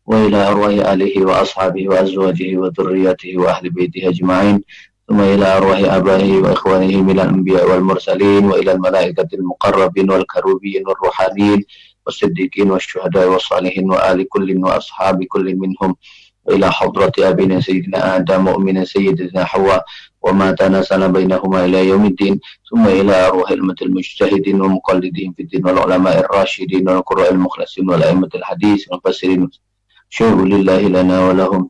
[SPEAKER 4] wa ila arwahi alihi wa ashabihi wa azwajihi wa dhurriyyatihi wa ahli baitihi ajma'in thumma ila arwahi abaihi wa ikhwanihi minal anbiya wal mursalin wa ila al malaikatil muqarrabin wal karubin wal ruhanin was-siddiqin wasyuhada was-salihin wa ali kullin wa ashabi kullin minhum وإلى حضرة أبينا سيدنا آدم وأمنا سيدنا حواء وما تناسل بينهما إلى يوم الدين ثم إلى أرواح أئمة المجتهدين والمقلدين في الدين والعلماء الراشدين والقراء المخلصين والأئمة الحديث والمفسرين شهدوا لله لنا ولهم